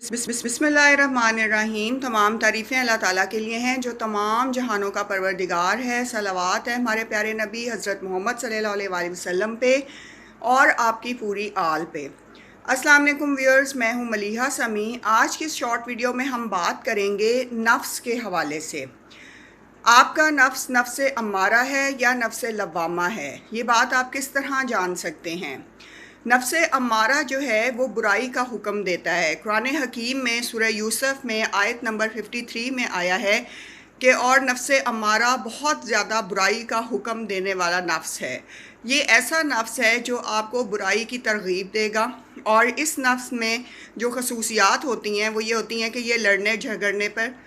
बिस्मिल्लाहिर्रहमानिर्रहीम। तमाम तारीफ़ें अल्लाह ताला के लिए हैं जो तमाम जहानों का परवरदिगार है। सलावत है हमारे प्यारे नबी हज़रत मोहम्मद सल्लल्लाहु अलैहि वसल्लम पे और आपकी पूरी आल पे। अस्सलाम वालेकुम व्यूअर्स, मैं हूँ मलीहा समी। आज की इस शॉर्ट वीडियो में हम बात करेंगे नफ्स के हवाले से। आपका नफ्स नफ्स अम्मारा है या नफ्स लव्वामा है, ये बात आप किस तरह जान सकते हैं। नफ्स अम्मारा जो है वो बुराई का हुक्म देता है। कुरान हकीम में सूरह यूसुफ में आयत नंबर 53 में आया है कि और नफ्स अम्मारा बहुत ज़्यादा बुराई का हुक्म देने वाला नफ्स है। ये ऐसा नफ्स है जो आपको बुराई की तरगीब देगा, और इस नफ्स में जो खसूसियात होती हैं वो ये होती हैं कि ये लड़ने झगड़ने पर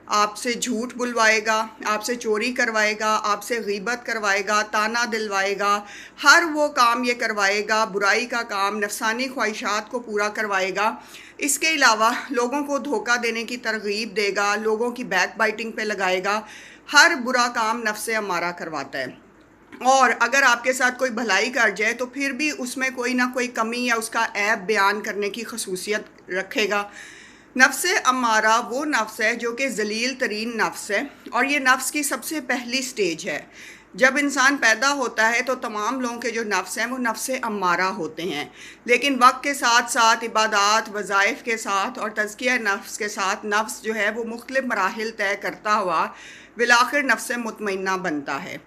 आपसे झूठ बुलवाएगा, आपसे चोरी करवाएगा, आपसे गीबत करवाएगा, ताना दिलवाएगा, हर वो काम ये करवाएगा, बुराई का काम, नफसानी ख्वाहिशात को पूरा करवाएगा। इसके अलावा लोगों को धोखा देने की तरगीब देगा, लोगों की बैक बाइटिंग पे लगाएगा। हर बुरा काम नफ्स अम्मारा करवाता है। और अगर आपके साथ कोई भलाई कर जाए तो फिर भी उसमें कोई ना कोई कमी या उसका ऐब बयान करने की खसूसियत रखेगा। नफ्स अम्मारा वो नफ्स है जो कि जलील तरीन नफ्स है, और ये नफ्स की सबसे पहली स्टेज है। जब इंसान पैदा होता है तो तमाम लोगों के जो नफ्स हैं वो नफ्स अम्मारा होते हैं, लेकिन वक्त के साथ साथ इबादत वज़ाइफ के साथ और तज़किया नफ्स के साथ नफ्स जो है वो मुख्तलिफ मराहिल तय करता हुआ बिलाखिर नफ्स मुतमइन्ना बनता है।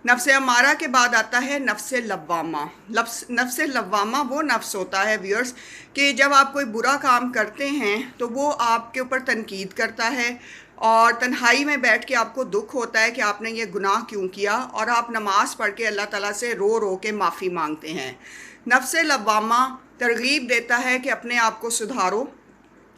नफ्स अम्मारा के बाद आता है नफ्स लव्वामा। नफ्स लव्वामा वो नफ्स होता है व्यूअर्स कि जब आप कोई बुरा काम करते हैं तो वो आपके ऊपर तनकीद करता है, और तन्हाई में बैठ के आपको दुख होता है कि आपने ये गुनाह क्यों किया, और आप नमाज़ पढ़ के अल्लाह ताला से रो रो के माफ़ी मांगते हैं। नफ्स लव्वामा तरगीब देता है कि अपने आप को सुधारो,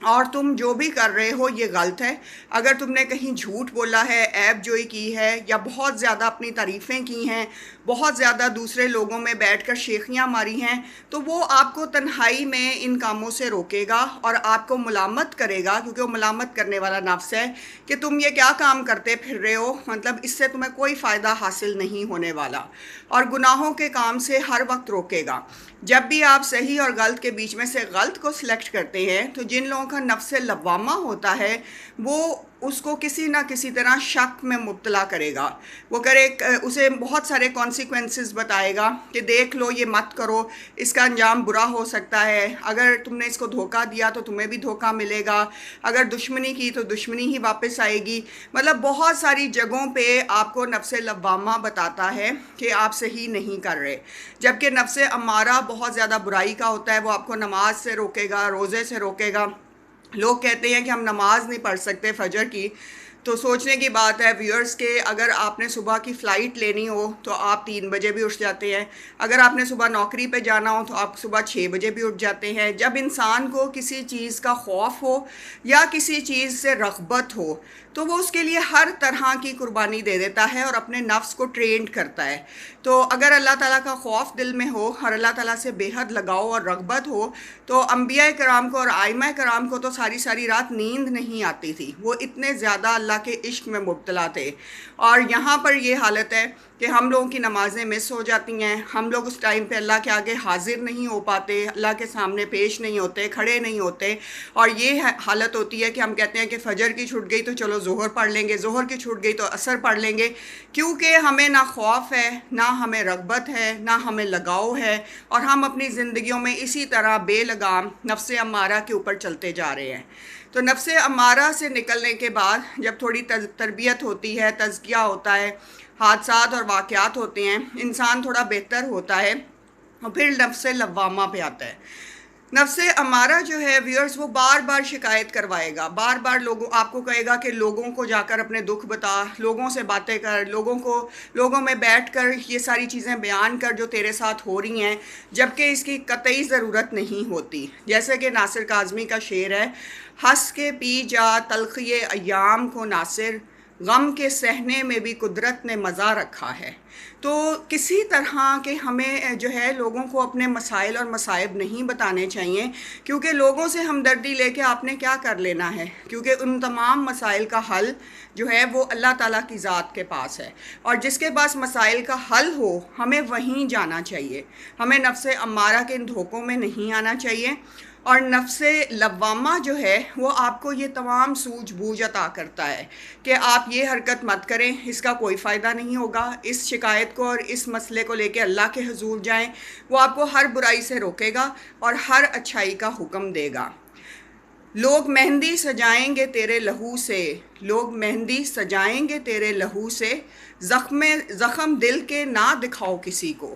और तुम जो भी कर रहे हो ये गलत है। अगर तुमने कहीं झूठ बोला है, ऐब जोई की है, या बहुत ज़्यादा अपनी तारीफ़ें की हैं, बहुत ज़्यादा दूसरे लोगों में बैठकर शेखियाँ मारी हैं, तो वो आपको तन्हाई में इन कामों से रोकेगा और आपको मुलामत करेगा, क्योंकि वो मुलामत करने वाला नफ्स है कि तुम ये क्या काम करते फिर रहे हो, मतलब इससे तुम्हें कोई फ़ायदा हासिल नहीं होने वाला, और गुनाहों के काम से हर वक्त रोकेगा। जब भी आप सही और गलत के बीच में से गलत को सिलेक्ट करते हैं तो जिन लोगों का नफ्स लव्वामा होता है वो उसको किसी ना किसी तरह शक में मुब्तला करेगा। वो उसे बहुत सारे कॉन्सिक्वेंसेस बताएगा कि देख लो ये मत करो, इसका अंजाम बुरा हो सकता है, अगर तुमने इसको धोखा दिया तो तुम्हें भी धोखा मिलेगा, अगर दुश्मनी की तो दुश्मनी ही वापस आएगी। मतलब बहुत सारी जगहों पे आपको नफ्स लव्वामा बताता है कि आप सही नहीं कर रहे, जबकि नफ्स अम्मारा बहुत ज़्यादा बुराई का होता है। वो आपको नमाज से रोकेगा, रोज़े से रोकेगा। लोग कहते हैं कि हम नमाज नहीं पढ़ सकते फजर की, तो सोचने की बात है व्यूअर्स के अगर आपने सुबह की फ़्लाइट लेनी हो तो आप 3 बजे भी उठ जाते हैं, अगर आपने सुबह नौकरी पे जाना हो तो आप सुबह 6 बजे भी उठ जाते हैं। जब इंसान को किसी चीज़ का खौफ हो या किसी चीज़ से रग़बत हो तो वो उसके लिए हर तरह की कुर्बानी दे देता है और अपने नफ्स को ट्रेंड करता है। तो अगर अल्लाह ताला का खौफ दिल में हो और अल्लाह ताला से बेहद लगाव और रग़बत हो तो अंबिया कराम को और आइमा कराम को तो सारी सारी रात नींद नहीं आती थी, वो इतने ज़्यादा अल्लाह के इश्क में मुब्तला थे। और यहाँ पर ये हालत है कि हम लोगों की नमाज़ें मिस हो जाती हैं, हम लोग उस टाइम पे अल्लाह के आगे हाजिर नहीं हो पाते, अल्लाह के सामने पेश नहीं होते, खड़े नहीं होते। और ये हालत होती है कि हम कहते हैं कि फ़जर की छूट गई तो चलो ज़ोहर पढ़ लेंगे, ज़ोहर की छूट गई तो असर पढ़ लेंगे, क्योंकि हमें ना खौफ है, ना हमें रग़बत है, ना हमें लगाव है, और हम अपनी ज़िंदगियों में इसी तरह बेलगाम नफ्स अम्मारा के ऊपर चलते जा रहे हैं। तो नफ्स अम्मारा से निकलने के बाद जब थोड़ी तरबियत होती है, तज़किया होता है, हादसात और वाक़यात होते हैं, इंसान थोड़ा बेहतर होता है, और फिर नफ्स लव्वामा पे आता है। नफ्स अम्मारा जो है व्यूअर्स वो बार बार शिकायत करवाएगा, बार बार आपको कहेगा कि लोगों को जाकर अपने दुख बता, लोगों से बातें कर, लोगों में बैठकर ये सारी चीज़ें बयान कर जो तेरे साथ हो रही हैं, जबकि इसकी कतई ज़रूरत नहीं होती। जैसे कि नासिर काज़मी का शेर है, हंस के पी जा तलख़ी अयाम को नासिर, गम के सहने में भी कुदरत ने मज़ा रखा है। तो किसी तरह के हमें जो है लोगों को अपने मसाइल और मसाइब नहीं बताने चाहिए, क्योंकि लोगों से हमदर्दी लेके आपने क्या कर लेना है, क्योंकि उन तमाम मसाइल का हल जो है वो अल्लाह ताला की ज़ात के पास है, और जिसके पास मसाइल का हल हो हमें वहीं जाना चाहिए। हमें नफ्स अम्मारा के इन धोखों में नहीं आना चाहिए। اور نفس لوامہ جو ہے وہ آپ کو یہ تمام سوجھ بوجھ عطا کرتا ہے کہ آپ یہ حرکت مت کریں، اس کا کوئی فائدہ نہیں ہوگا، اس شکایت کو اور اس مسئلے کو لے کے اللہ کے حضور جائیں۔ وہ آپ کو ہر برائی سے روکے گا اور ہر اچھائی کا حکم دے گا۔ لوگ مہندی سجائیں گے تیرے لہو سے، لوگ مہندی سجائیں گے تیرے لہو سے، زخم دل کے نہ دکھاؤ کسی کو۔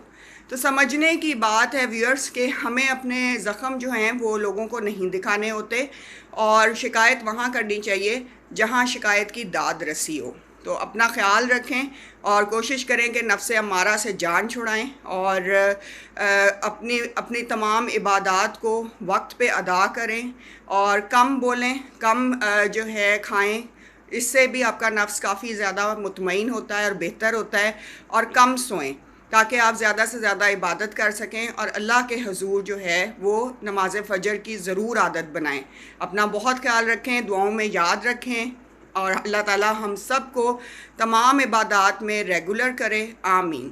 تو سمجھنے کی بات ہے ویورز کہ ہمیں اپنے زخم جو ہیں وہ لوگوں کو نہیں دکھانے ہوتے، اور شکایت وہاں کرنی چاہیے جہاں شکایت کی داد رسی ہو۔ تو اپنا خیال رکھیں اور کوشش کریں کہ نفس امارہ سے جان چھڑائیں، اور اپنی تمام عبادات کو وقت پہ ادا کریں، اور کم بولیں، کم جو ہے کھائیں، اس سے بھی آپ کا نفس کافی زیادہ مطمئن ہوتا ہے اور بہتر ہوتا ہے، اور کم سوئیں تاکہ آپ زیادہ سے زیادہ عبادت کر سکیں، اور اللہ کے حضور جو ہے وہ نماز فجر کی ضرور عادت بنائیں۔ اپنا بہت خیال رکھیں، دعاؤں میں یاد رکھیں، اور اللہ تعالی ہم سب کو تمام عبادات میں ریگولر کرے۔ آمین۔